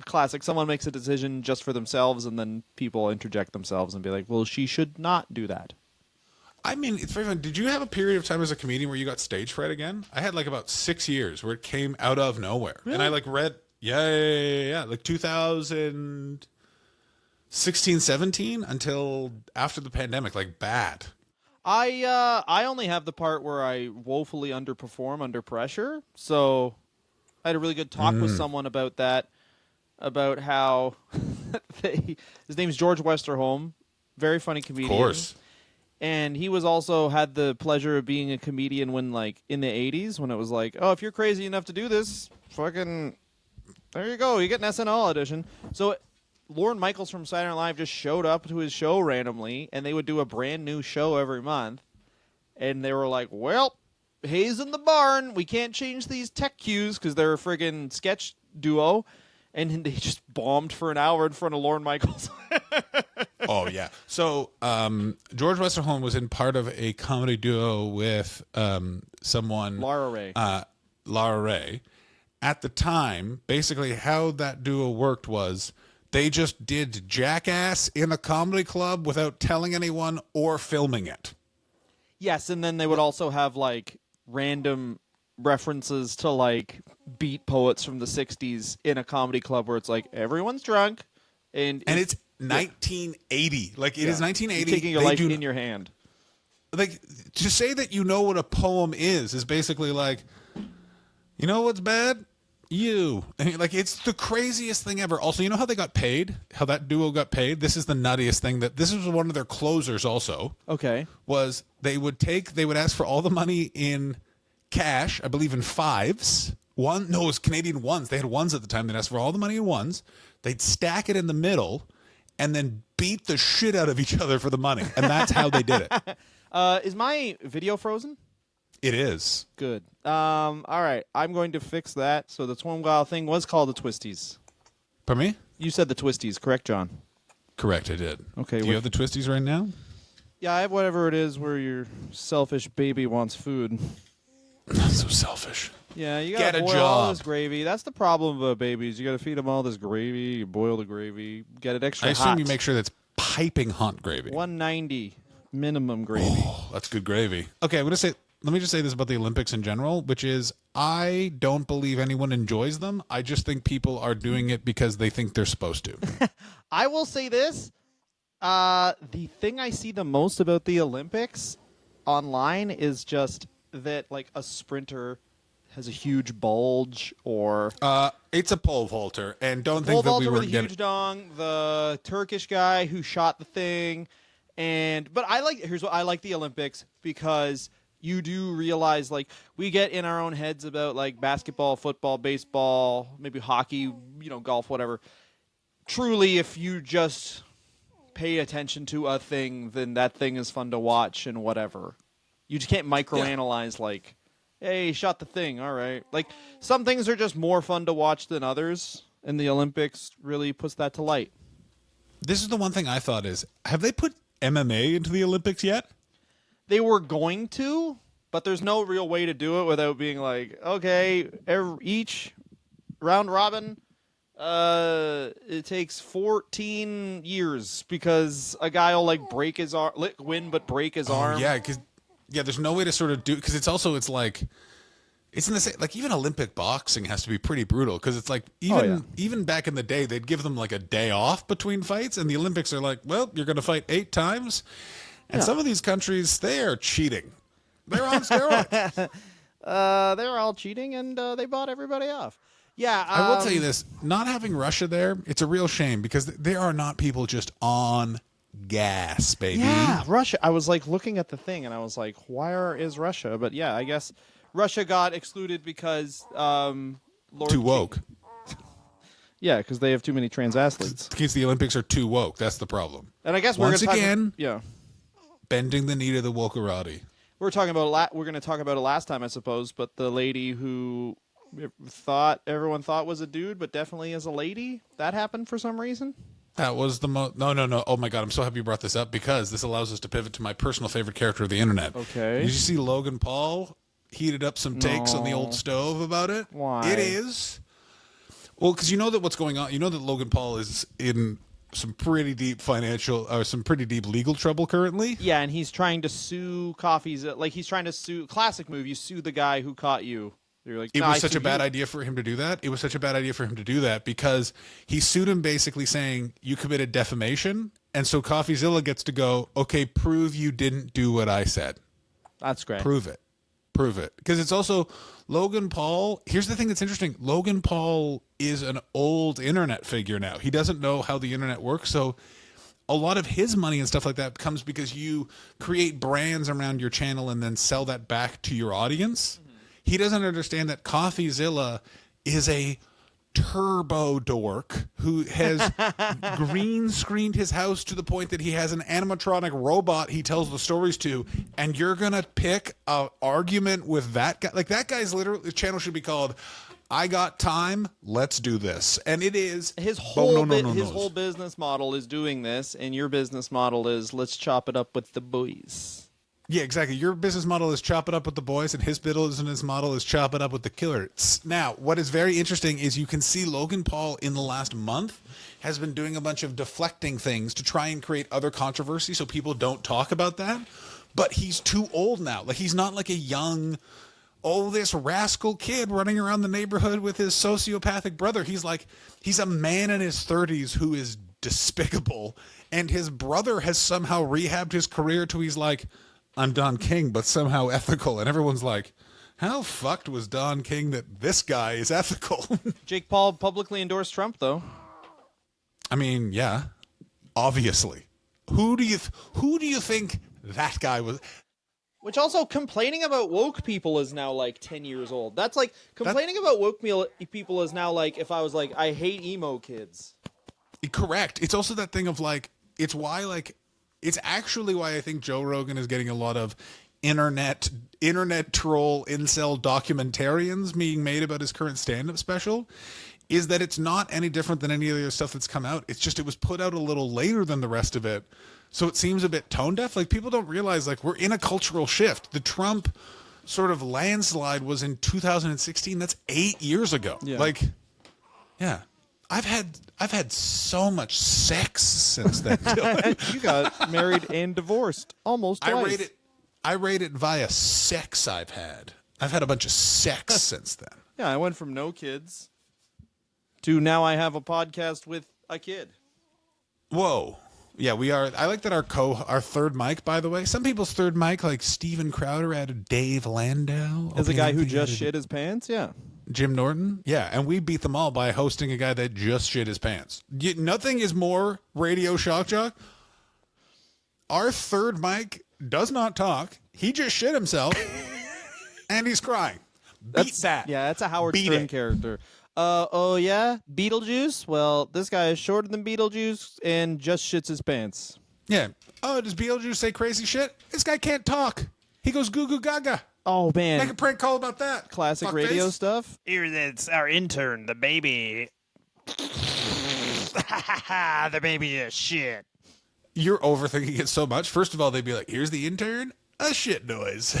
S2: classic, someone makes a decision just for themselves and then people interject themselves and be like, well, she should not do that.
S1: I mean, it's very fun. Did you have a period of time as a comedian where you got stage fright again? I had like about 6 years where it came out of nowhere. Really? And I like read, like 2016, 17 until after the pandemic, like bad.
S2: I only have the part where I woefully underperform under pressure. So I had a really good talk with someone about that, about how his name's George Westerholm, very funny comedian.
S1: Of course.
S2: And he was also had the pleasure of being a comedian when, like, in the 80s, when it was like, oh, if you're crazy enough to do this, fucking, there you go. You get an SNL audition. So Lorne Michaels from Saturday Night Live just showed up to his show randomly, and they would do a brand new show every month. And they were like, well, Hayes in the barn. We can't change these tech cues because they're a friggin' sketch duo. And they just bombed for an hour in front of Lorne Michaels.
S1: Oh, yeah. So George Westerholm was in part of a comedy duo with someone.
S2: Lara Ray.
S1: Lara Ray. At the time, basically how that duo worked was they just did Jackass in a comedy club without telling anyone or filming it.
S2: Yes, and then they would also have, like, random references to, like, beat poets from the 60s in a comedy club where it's like, everyone's drunk. And
S1: it's 1980. Like, it is 1980.
S2: You're taking your life in your hand.
S1: Like, to say that you know what a poem is basically like, you know what's bad? You. And, like, it's the craziest thing ever. Also, you know how they got paid? How that duo got paid? This is the nuttiest thing. This was one of their closers also.
S2: Okay.
S1: Was they would ask for all the money in cash, I believe in fives, one. No, it was Canadian ones. They had ones at the time. They'd ask for all the money in ones. They'd stack it in the middle, and then beat the shit out of each other for the money. And that's how they did it.
S2: Is my video frozen?
S1: It is.
S2: Good. All right. I'm going to fix that. So the Twin Wild thing was called the Twisties.
S1: Pardon me?
S2: You said the Twisties, correct, John?
S1: Correct, I did.
S2: Okay.
S1: Do you have the twisties right now?
S2: Yeah, I have whatever it is where your selfish baby wants food.
S1: Not so selfish.
S2: Yeah, you
S1: Get
S2: gotta
S1: a
S2: boil all
S1: job.
S2: this gravy. That's the problem about babies. You gotta feed them all this gravy. You boil the gravy, get it extra
S1: I assume
S2: hot.
S1: you make sure that's piping hot gravy.
S2: 190 minimum gravy.
S1: Oh, that's good gravy. Okay, let me just say this about the Olympics in general, which is I don't believe anyone enjoys them. I just think people are doing it because they think they're supposed to.
S2: I will say this. The thing I see the most about the Olympics online is just that like a sprinter has a huge bulge or
S1: It's a pole vaulter, and don't
S2: pole
S1: think that we
S2: vaulter
S1: were
S2: with a huge dong, the Turkish guy who shot the thing, but here's what I like the Olympics because you do realize like we get in our own heads about like basketball, football, baseball, maybe hockey, golf, whatever. Truly, if you just pay attention to a thing, then that thing is fun to watch and whatever. You just can't microanalyze like, hey, shot the thing, all right. Like some things are just more fun to watch than others, and the Olympics really puts that to light.
S1: This is the one thing I thought is, have they put MMA into the Olympics yet?
S2: They were going to, but there's no real way to do it without being like, okay, each round robin, it takes 14 years because a guy will like break his arm, win but break his arm.
S1: Yeah, because there's no way to sort of do, because it's like it's in the same, like even Olympic boxing has to be pretty brutal because it's like even back in the day they'd give them like a day off between fights, and the Olympics are like, well, you're going to fight 8 times, and some of these countries, they are cheating. They're on steroids.
S2: They're all cheating and they bought everybody off. Yeah,
S1: I will tell you this: not having Russia there, it's a real shame because there are not people just on gas, baby.
S2: Yeah, Russia. I was like looking at the thing and I was like, where is Russia? But yeah, I guess Russia got excluded because Lord
S1: Too woke.
S2: Yeah, because they have too many trans athletes.
S1: Because the Olympics are too woke. That's the problem.
S2: And I guess
S1: once again,
S2: yeah,
S1: bending the knee to the wokerati.
S2: we're talking about we're going to talk about it last time, I suppose. But the lady who everyone thought was a dude, but definitely is a lady, that happened for some reason.
S1: That was the most. No. Oh my God! I'm so happy you brought this up because this allows us to pivot to my personal favorite character of the internet.
S2: Okay.
S1: Did you see Logan Paul heated up some takes on the old stove about it?
S2: Why?
S1: It is. Well, because you know that what's going on. You know that Logan Paul is in some pretty deep some pretty deep legal trouble currently.
S2: Yeah, and he's trying to sue Coffee's. Like he's trying to sue. Classic move. You sue the guy who caught you. You're like,
S1: It
S2: "Nah,
S1: was
S2: I
S1: such
S2: sue
S1: a bad
S2: you."
S1: idea for him to do that. It was such a bad idea for him to do that because he sued him basically saying you committed defamation. And so CoffeeZilla gets to go, okay, prove you didn't do what I said.
S2: That's great.
S1: Prove it. Prove it. Because it's also Logan Paul. Here's the thing that's interesting. Logan Paul is an old internet figure now. He doesn't know how the internet works. So a lot of his money and stuff like that comes because you create brands around your channel and then sell that back to your audience. He doesn't understand that CoffeeZilla is a turbo dork who has green screened his house to the point that he has an animatronic robot he tells the stories to, and you're gonna pick an argument with that guy? Like, that guy's literally, the channel should be called I Got Time, Let's Do This. And it is
S2: His whole
S1: his
S2: whole business model is doing this, and your business model is let's chop it up with the boys.
S1: Yeah, exactly. Your business model is chop it up with the boys, and his business model is chop it up with the killers. Now, what is very interesting is you can see Logan Paul in the last month has been doing a bunch of deflecting things to try and create other controversy so people don't talk about that. But he's too old now. Like, he's not like a young, this rascal kid running around the neighborhood with his sociopathic brother. He's a man in his 30s who is despicable, and his brother has somehow rehabbed his career to he's like, I'm Don King, but somehow ethical. And everyone's like, how fucked was Don King that this guy is ethical?
S2: Jake Paul publicly endorsed Trump, though.
S1: I mean, yeah, obviously. Who do you think that guy was?
S2: Which also, complaining about woke people is now like 10 years old. That's like, complaining about woke people is now like, if I was like, I hate emo kids.
S1: Correct. It's also that thing of like, it's why like, it's actually why I think Joe Rogan is getting a lot of internet troll incel documentarians being made about his current stand-up special, is that it's not any different than any other stuff that's come out. It's just it was put out a little later than the rest of it. So it seems a bit tone deaf. Like people don't realize like we're in a cultural shift. The Trump sort of landslide was in 2016. That's 8 years ago.
S2: Yeah.
S1: Like, yeah. I've had so much sex since then.
S2: You got married and divorced almost twice.
S1: I rate it via sex I've had. I've had a bunch of sex since then.
S2: Yeah, I went from no kids to now I have a podcast with a kid.
S1: Whoa. Yeah, we are. I like that our third mic, by the way. Some people's third mic, like Steven Crowder added Dave Landau.
S2: As a guy who just shit his pants, yeah.
S1: Jim Norton. Yeah, and we beat them all by hosting a guy that just shit his pants. Nothing is more radio shock jock. Our third mic does not talk. He just shit himself, and he's crying. Beat that.
S2: Yeah, that's a Howard
S1: Beat
S2: Stern
S1: it.
S2: character. Oh yeah, Beetlejuice? Well, this guy is shorter than Beetlejuice and just shits his pants.
S1: Yeah. Oh, does Beetlejuice say crazy shit? This guy can't talk. He goes goo goo gaga.
S2: Oh man,
S1: Make a prank call about that.
S2: classic
S1: Fuckface.
S2: radio stuff.
S3: Here, it's our intern, the baby. The baby is shit.
S1: You're overthinking it so much. First of all, they'd be like, here's the intern. A shit noise.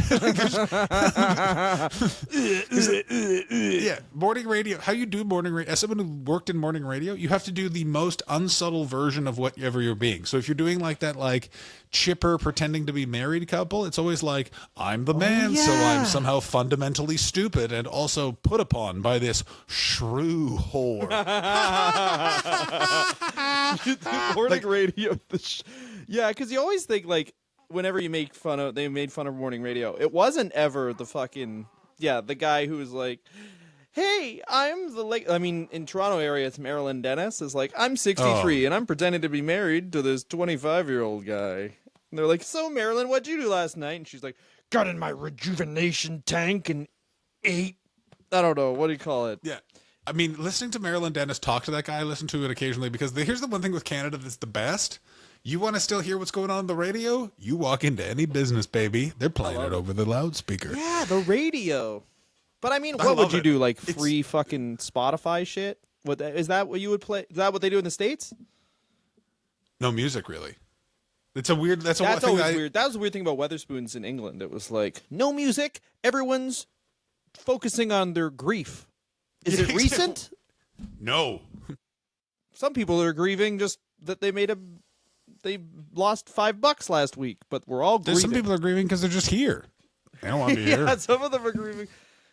S1: Yeah, morning radio. How you do morning radio? As someone who worked in morning radio, you have to do the most unsubtle version of whatever you're being. So if you're doing like that, like chipper pretending to be married couple, it's always like, I'm the man, so I'm somehow fundamentally stupid and also put upon by this shrew whore.
S2: Morning radio. Yeah, because you always think like whenever you make fun of, they made fun of morning radio. It wasn't ever the fucking the guy who was like, hey, I'm the I mean, in Toronto area, it's Marilyn Dennis is like, I'm 63 and I'm pretending to be married to this 25-year-old guy. And they're like, so Marilyn, what'd you do last night? And she's like,
S3: Got in my rejuvenation tank and ate.
S2: I don't know, what do you call it?
S1: Yeah. I mean, listening to Marilyn Dennis talk to that guy, I listen to it occasionally because here's the one thing with Canada that's the best. You want to still hear what's going on the radio? You walk into any business, baby. They're playing it over the loudspeaker.
S2: Yeah, the radio. But I mean,
S1: I
S2: what would
S1: love
S2: you
S1: it.
S2: do? Like free fucking Spotify shit? Is that what you would play? Is that what they do in the States?
S1: No music, really. It's a weird. That's
S2: That's
S1: thing
S2: always weird. That was the weird thing about Weatherspoons in England. It was like no music. Everyone's focusing on their grief. Is it recent?
S1: No.
S2: Some people are grieving just that they lost $5 last week, but we're all grieving.
S1: There's some people are grieving because they're just here. They don't want to be here.
S2: Yeah, some of them are grieving.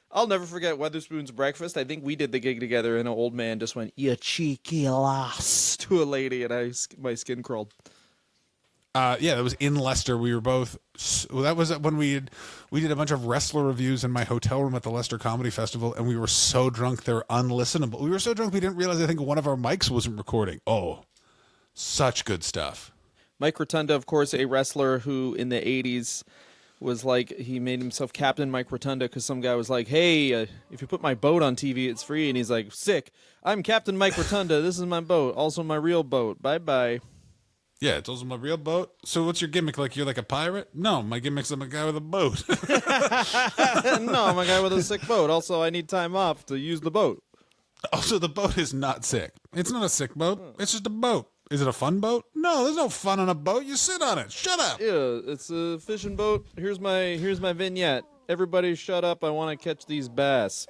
S2: I'll never forget Weatherspoon's breakfast. I think we did the gig together, and an old man just went, "You cheeky lass," to a lady, and my skin crawled.
S1: Yeah, that was in Leicester. We were both. Well, that was when we did a bunch of wrestler reviews in my hotel room at the Leicester Comedy Festival, and we were so drunk they're unlistenable. We were so drunk we didn't realize I think one of our mics wasn't recording. Oh, such good stuff.
S2: Mike Rotunda, of course, a wrestler who in the 80s was like, he made himself Captain Mike Rotunda because some guy was like, hey, if you put my boat on TV, it's free. And he's like, sick. I'm Captain Mike Rotunda. This is my boat. Also my real boat. Bye-bye.
S1: Yeah, it's also my real boat. So what's your gimmick? Like you're like a pirate? No, my gimmick's I'm a guy with a boat.
S2: No, I'm a guy with a sick boat. Also, I need time off to use the boat.
S1: Also, the boat is not sick. It's not a sick boat. It's just a boat. Is it a fun boat? No, there's no fun on a boat. You sit on it. Shut up.
S2: Yeah, it's a fishing boat. Here's my vignette. Everybody shut up. I want to catch these bass.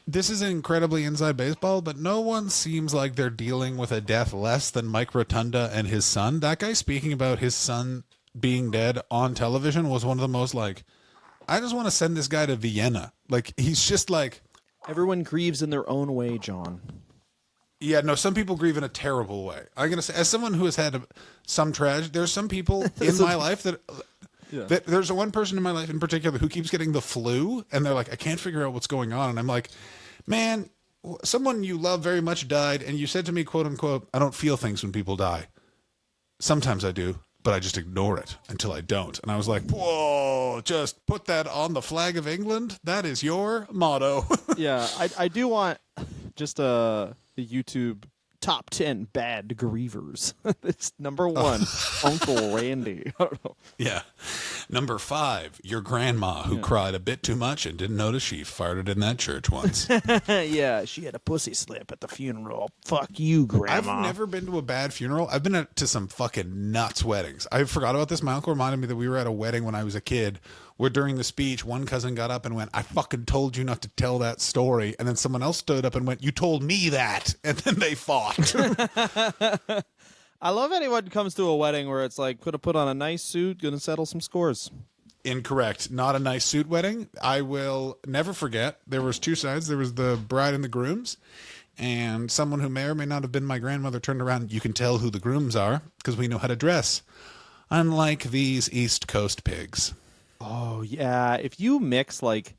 S1: This is incredibly inside baseball, but no one seems like they're dealing with a death less than Mike Rotunda and his son. That guy speaking about his son being dead on television was one of the most like, I just want to send this guy to Vienna. Like, he's just like...
S2: Everyone grieves in their own way, John.
S1: Yeah, no, some people grieve in a terrible way. I'm going to say, as someone who has had some tragedy, there's some people in my life that...
S2: Yeah.
S1: There's one person in my life in particular who keeps getting the flu, and they're like, I can't figure out what's going on. And I'm like, man, someone you love very much died, and you said to me, quote unquote, I don't feel things when people die. Sometimes I do. but I just ignore it until I don't. And I was like, whoa, just put that on the flag of England. That is your motto.
S2: Yeah, I do want just the YouTube top 10 bad grievers. It's number 1, Uncle Randy. I don't know.
S1: Yeah. Number 5, your grandma who cried a bit too much and didn't notice she farted in that church once.
S2: Yeah, she had a pussy slip at the funeral. Fuck you, Grandma.
S1: I've never been to a bad funeral. I've been to some fucking nuts weddings. I forgot about this. My uncle reminded me that we were at a wedding when I was a kid where during the speech, one cousin got up and went, I fucking told you not to tell that story. And then someone else stood up and went, you told me that. And then they fought.
S2: I love anyone who comes to a wedding where it's like, could have put on a nice suit, gonna settle some scores.
S1: Incorrect. Not a nice suit wedding. I will never forget. There was 2 sides. There was the bride and the grooms. And someone who may or may not have been my grandmother turned around. You can tell who the grooms are because we know how to dress. Unlike these East Coast pigs.
S2: Oh, yeah. If you mix like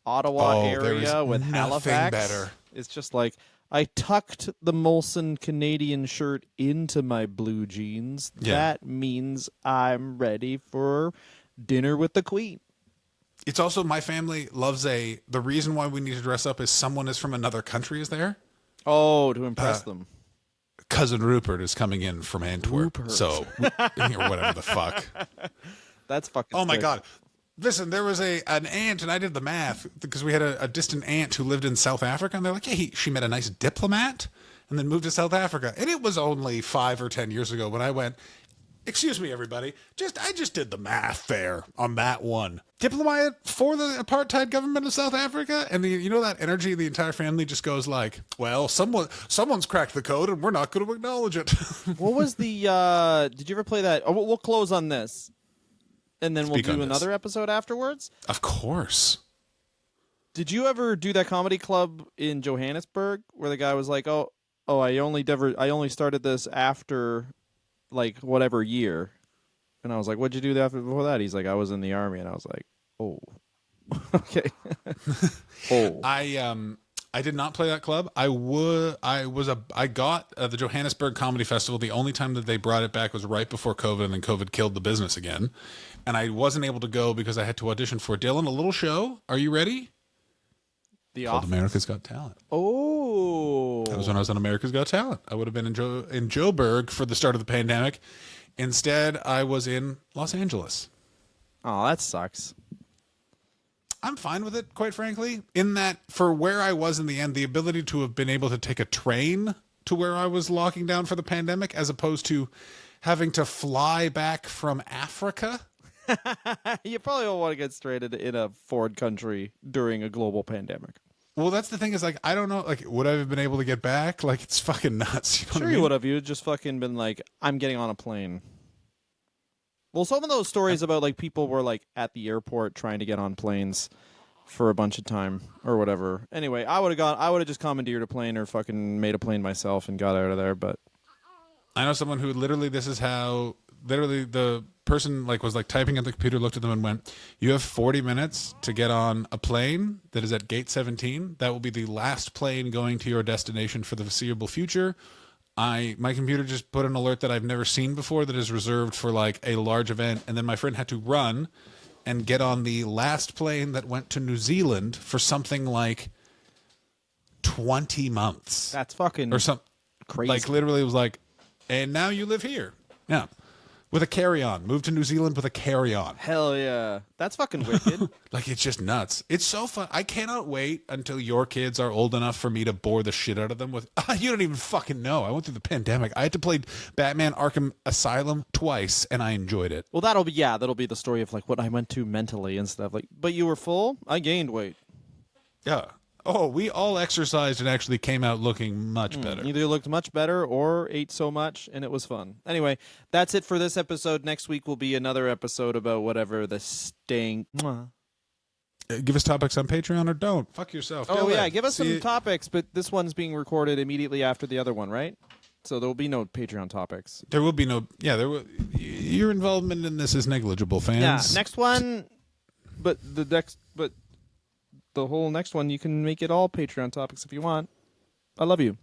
S2: Ottawa area with Halifax,
S1: better.
S2: It's just like, I tucked the Molson Canadian shirt into my blue jeans.
S1: Yeah.
S2: That means I'm ready for dinner with the Queen.
S1: It's also, my family loves the reason why we need to dress up is someone is from another country is there.
S2: Oh, to impress them.
S1: Cousin Rupert is coming in from Antwerp.
S2: Rupert.
S1: So, or whatever the fuck.
S2: That's fucking
S1: Oh my
S2: sick.
S1: God. Listen, there was an aunt, and I did the math because we had a distant aunt who lived in South Africa, and they're like, yeah, she met a nice diplomat and then moved to South Africa. And it was only 5 or 10 years ago when I went, excuse me, everybody, I just did the math there on that one. Diplomat for the apartheid government of South Africa? And you know that energy, the entire family just goes like, well, someone's cracked the code and we're not going to acknowledge it.
S2: What was the, did you ever play that? Oh, we'll close on this. And then
S1: Speak
S2: we'll
S1: on
S2: do
S1: this.
S2: another episode afterwards.
S1: Of course.
S2: Did you ever do that comedy club in Johannesburg where the guy was like, "Oh, I only started this after, like, whatever year," and I was like, "What'd you do after before that?" He's like, "I was in the army," and I was like, "Oh, okay." Oh,
S1: I did not play that club. I got the Johannesburg Comedy Festival. The only time that they brought it back was right before COVID, and then COVID killed the business again. And I wasn't able to go because I had to audition for Dylan, a little show. Are you ready?
S2: the
S1: Called
S2: off.
S1: America's Got Talent.
S2: Oh,
S1: That was when I was on America's Got Talent. I would have been in Joburg for the start of the pandemic. Instead, I was in Los Angeles.
S2: Oh, that sucks.
S1: I'm fine with it, quite frankly, in that for where I was in the end, the ability to have been able to take a train to where I was locking down for the pandemic as opposed to having to fly back from Africa.
S2: You probably don't want to get straight in a foreign country during a global pandemic.
S1: Well, that's the thing is, like, I don't know, like, would I have been able to get back? Like, it's fucking nuts. You know what I
S2: Sure,
S1: mean?
S2: you would have. You would just fucking been like, "I'm getting on a plane." Well, some of those stories about like people were like at the airport trying to get on planes for a bunch of time or whatever. Anyway, I would have just commandeered a plane or fucking made a plane myself and got out of there. But
S1: I know someone who literally, this is how, literally the person like was like typing at the computer, looked at them and went, you have 40 minutes to get on a plane that is at gate 17. That will be the last plane going to your destination for the foreseeable future. My computer just put an alert that I've never seen before that is reserved for like a large event. And then my friend had to run and get on the last plane that went to New Zealand for something like 20 months.
S2: that's fucking
S1: Or some
S2: crazy.
S1: like literally it was like, and now you live here. Yeah. With a carry-on. Moved to New Zealand with a carry-on.
S2: Hell yeah, that's fucking wicked.
S1: Like, it's just nuts. It's so fun. I cannot wait until your kids are old enough for me to bore the shit out of them with, you don't even fucking know. I went through the pandemic. I had to play Batman Arkham Asylum twice, and I enjoyed it.
S2: Well, that'll be the story of like what I went to mentally and stuff. Like, but you were full. I gained weight.
S1: Yeah. Oh, we all exercised and actually came out looking much better.
S2: Either looked much better or ate so much, and it was fun. Anyway, that's it for this episode. Next week will be another episode about whatever the stink.
S1: Give us topics on Patreon or don't. Fuck yourself.
S2: Oh,
S1: Dylan,
S2: yeah, give us
S1: see
S2: some
S1: you-
S2: topics, but this one's being recorded immediately after the other one, right? So there will be no Patreon topics.
S1: There will be no. Yeah, there will. Your involvement in this is negligible, fans.
S2: Yeah, next one, but the whole next one, you can make it all Patreon topics if you want. I love you.